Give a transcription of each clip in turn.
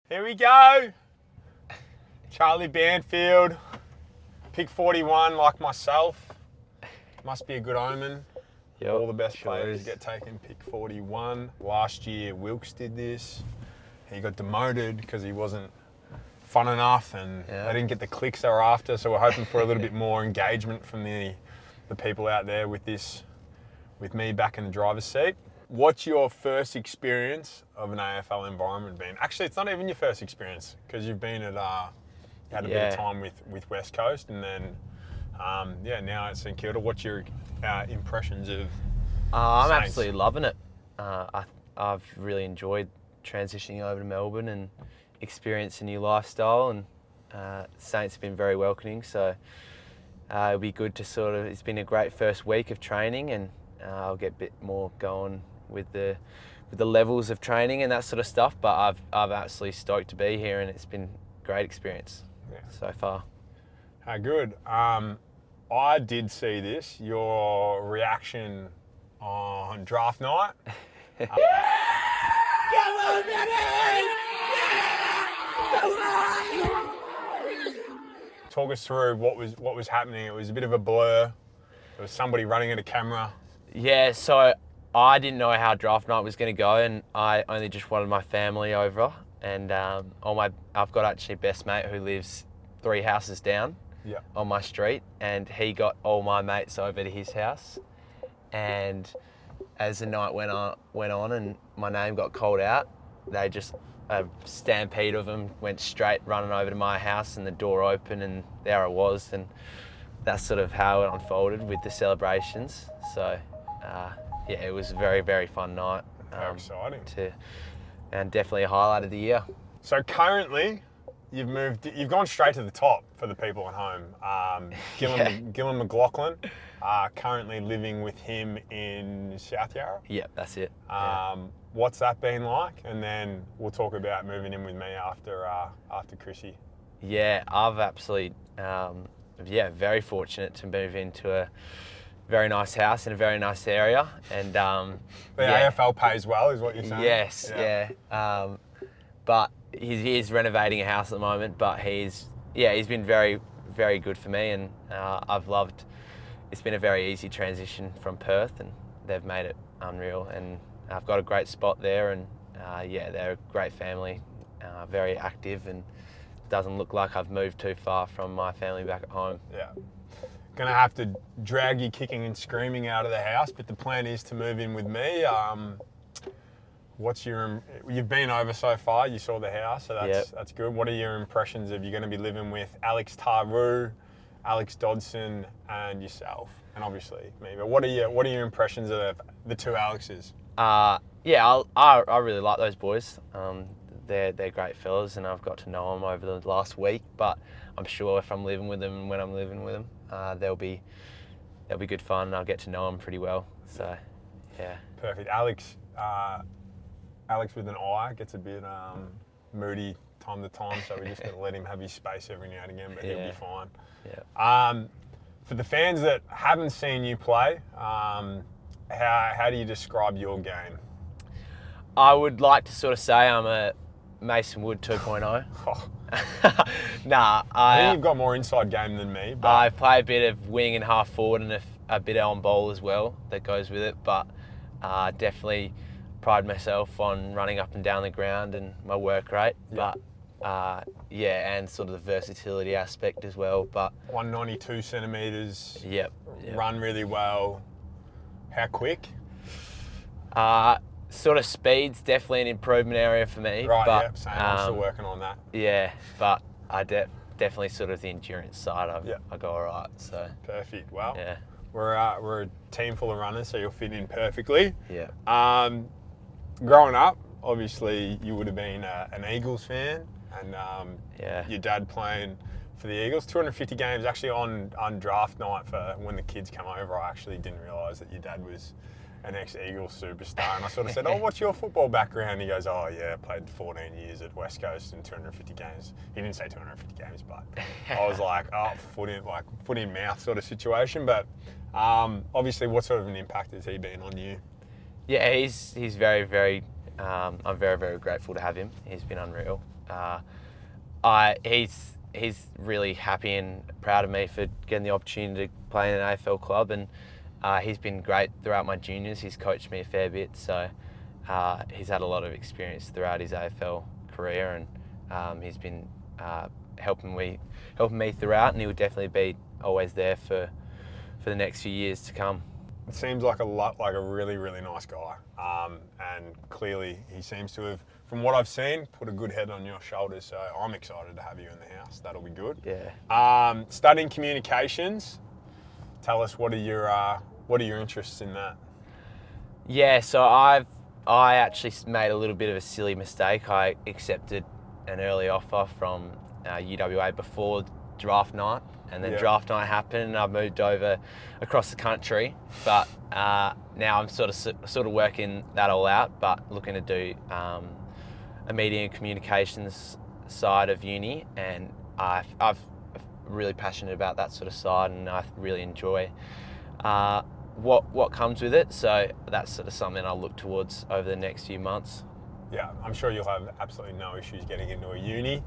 Here we go. Charlie Banfield, pick 41 like myself. Must be a good omen. Yep, All the best sure players is. get taken pick 41. Last year, Wilkes did this. He got demoted because he wasn't fun enough and they didn't get the clicks they were after. So we're hoping for a little bit more engagement from the people out there with this, with me back in the driver's seat. What's your first experience of an AFL environment been? Actually, it's not even your first experience because you've been at had a bit of time with West Coast and then now at St Kilda. What's your impressions of I'm Saints? absolutely loving it. I've really enjoyed transitioning over to Melbourne and experience a new lifestyle, and Saints have been very welcoming, so it'll be good to it's been a great first week of training, and I'll get a bit more going with the levels of training and that sort of stuff, but I'm absolutely stoked to be here, and it's been a great experience so far. How good. I did see this, your reaction on draft night. Talk us through what was happening. It was a bit of a blur. There was somebody running at a camera. Yeah, so I didn't know how draft night was going to go, and I only just wanted my family over. And I've got actually a best mate who lives 3 houses down on my street, and he got all my mates over to his house. And as the night went on and my name got called out, they just, a stampede of them went straight running over to my house, and the door opened and there I was. And that's sort of how it unfolded with the celebrations. So it was a very, very fun night. How exciting. And definitely a highlight of the year. So currently, you've gone straight to the top for the people at home. Gillan McLaughlin, currently living with him in South Yarra. Yep, that's it. What's that been like? And then we'll talk about moving in with me after Chrissy. Yeah, I've absolutely, very fortunate to move into a very nice house in a very nice area. And the AFL pays well, is what you're saying? Yes, but he is renovating a house at the moment, but he's been very, very good for me, and I've loved. It's been a very easy transition from Perth, and they've made it unreal. And I've got a great spot there, and they're a great family, very active, and doesn't look like I've moved too far from my family back at home. Yeah. Gonna have to drag you kicking and screaming out of the house, but the plan is to move in with me. You've been over so far, you saw the house, so that's good. What are your impressions of, you're going to be living with Alex Taru, Alex Dodson, and yourself, and obviously me, but what are your impressions of the two Alexes? I really like those boys. They're great fellas, and I've got to know them over the last week, but I'm sure if I'm living with them and when I'm living with them, they'll be good fun, and I'll get to know them pretty well. So, yeah. Perfect. Alex with an I gets a bit moody time to time, so we just got to let him have his space every now and again, but he'll be fine. Yeah. For the fans that haven't seen you play, how do you describe your game? I would like to sort of say I'm a Mason Wood 2.0. I think you've got more inside game than me. But I play a bit of wing and half forward, and a bit on ball as well that goes with it, but definitely pride myself on running up and down the ground and my work rate, but and sort of the versatility aspect as well. But 192 centimetres. Yep. Run really well. How quick? Sort of speed's definitely an improvement area for me. Right, but, same. I'm still working on that. Yeah, but I definitely sort of the endurance side. I go all right. So perfect. Well, yeah. We're a team full of runners, so you'll fit in perfectly. Yeah. Growing up, obviously you would have been an Eagles fan, and your dad playing for the Eagles. 250 games actually on draft night for when the kids come over. I actually didn't realise that your dad was an ex-Eagles superstar, and I sort of said, what's your football background? He goes, I played 14 years at West Coast and 250 games. He didn't say 250 games, but I was like, foot in mouth sort of situation. But obviously, what sort of an impact has he been on you? Yeah, he's very, very, I'm very, very grateful to have him. He's been unreal. he's really happy and proud of me for getting the opportunity to play in an AFL club, and he's been great throughout my juniors. He's coached me a fair bit, so he's had a lot of experience throughout his AFL career, and he's been helping me throughout, and he'll definitely be always there for the next few years to come. It seems like a really, really nice guy, and clearly he seems to have, from what I've seen, put a good head on your shoulders. So I'm excited to have you in the house. That'll be good. Yeah. Studying communications. Tell us, what are your interests in that? Yeah. So I actually made a little bit of a silly mistake. I accepted an early offer from UWA before draft night, and then draft night happened, and I moved over across the country. But now I'm sort of working that all out, but looking to do a media and communications side of uni, and I'm really passionate about that sort of side, and I really enjoy what comes with it. So that's sort of something I'll look towards over the next few months. Yeah, I'm sure you'll have absolutely no issues getting into a uni.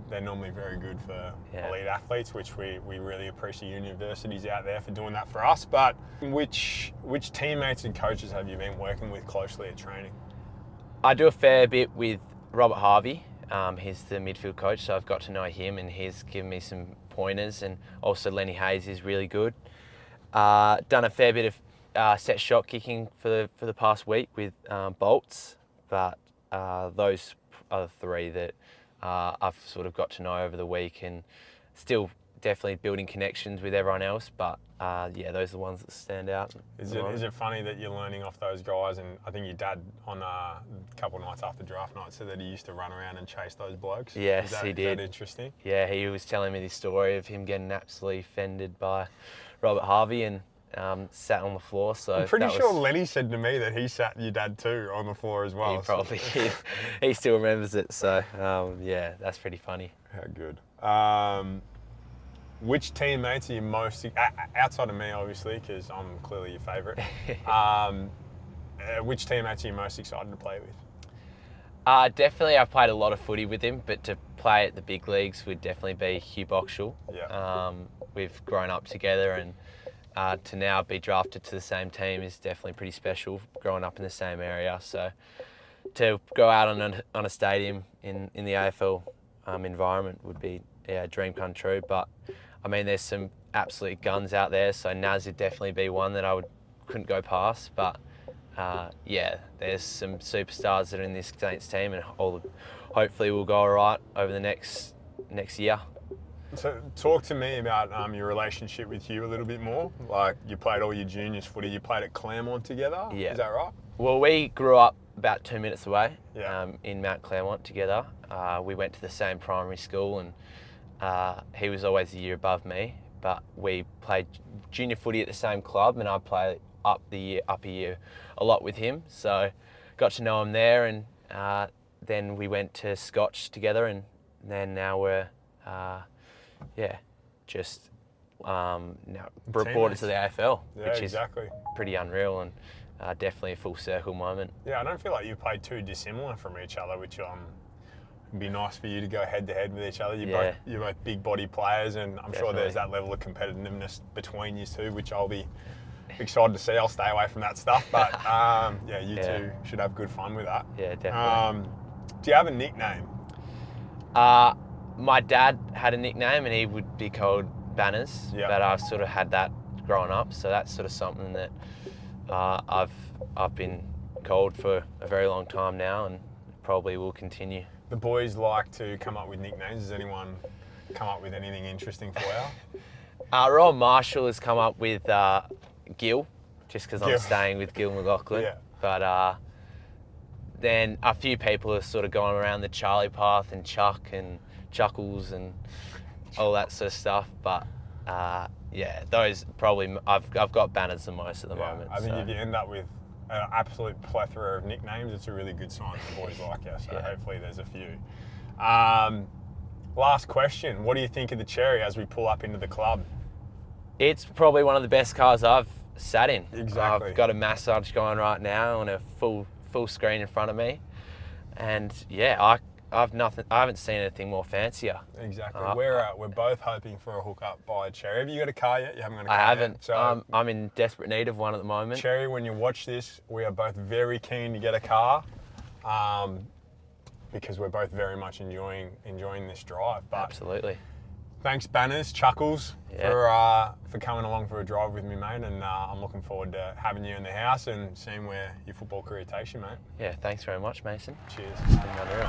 They're normally very good for elite athletes, which we really appreciate universities out there for doing that for us. But which teammates and coaches have you been working with closely at training? I do a fair bit with Robert Harvey. He's the midfield coach, so I've got to know him, and he's given me some pointers. And also Lenny Hayes is really good. Done a fair bit of set shot kicking for the past week with Bolts, but those are the three that I've sort of got to know over the week, and still definitely building connections with everyone else. But those are the ones that stand out. Is it funny that you're learning off those guys? And I think your dad on a couple of nights after draft night said that he used to run around and chase those blokes. Yes, he did. Is that interesting? Yeah, he was telling me the story of him getting absolutely fended by Robert Harvey and sat on the floor. So I'm pretty sure Lenny said to me that he sat your dad too on the floor as well. He probably did. He still remembers it. So that's pretty funny. How good. Which teammates are you most, outside of me obviously, because I'm clearly your favourite, which teammates are you most excited to play with? Definitely I've played a lot of footy with him, but to play at the big leagues would definitely be Hugh Boxall. Yeah. We've grown up together, and to now be drafted to the same team is definitely pretty special, growing up in the same area. So to go out on a stadium in the AFL environment would be a dream come true. But I mean, there's some absolute guns out there, so Naz would definitely be one that I couldn't go past. But there's some superstars that are in this Saints team, and hopefully we'll go all right over the next year. So talk to me about your relationship with Hugh a little bit more. Like, you played all your juniors footy, you played at Claremont together, is that right? Well, we grew up about 2 minutes away in Mount Claremont together. We went to the same primary school, and he was always a year above me, but we played junior footy at the same club, and I played upper year a lot with him. So got to know him there, and then we went to Scotch together, and then now we're now brought it to the AFL, which is pretty unreal, and definitely a full circle moment. Yeah, I don't feel like you played too dissimilar from each other, which would be nice for you to go head to head with each other. You're both big body players, and I'm sure there's that level of competitiveness between you two, which I'll be excited to see. I'll stay away from that stuff, but you two should have good fun with that. Yeah, definitely. Do you have a nickname? My dad had a nickname, and he would be called Banners, but I've sort of had that growing up, so that's sort of something that I've been called for a very long time now, and probably will continue. The boys like to come up with nicknames. Does anyone come up with anything interesting for you? Royal Marshall has come up with Gil, just because I'm staying with Gil McLaughlin. Yeah. But then a few people are sort of going around the Charlie path, and Chuck and Chuckles and all that sort of stuff. But those probably I've got Banners the most at the moment. I think if you end up with an absolute plethora of nicknames, it's a really good sign for boys like you. So hopefully there's a few. Last question. What do you think of the Chery as we pull up into the club? It's probably one of the best cars I've sat in. Exactly. I've got a massage going right now on a full screen in front of me, and I haven't seen anything more fancier. Exactly. We're both hoping for a hookup by Chery. Have you got a car yet? You haven't got a car I haven't. yet. So I'm in desperate need of one at the moment. Chery, when you watch this, we are both very keen to get a car, because we're both very much enjoying this drive. But absolutely. Thanks, Banners, Chuckles, for coming along for a drive with me, mate. And I'm looking forward to having you in the house and seeing where your football career takes you, mate. Yeah, thanks very much, Mason. Cheers. It's been unreal.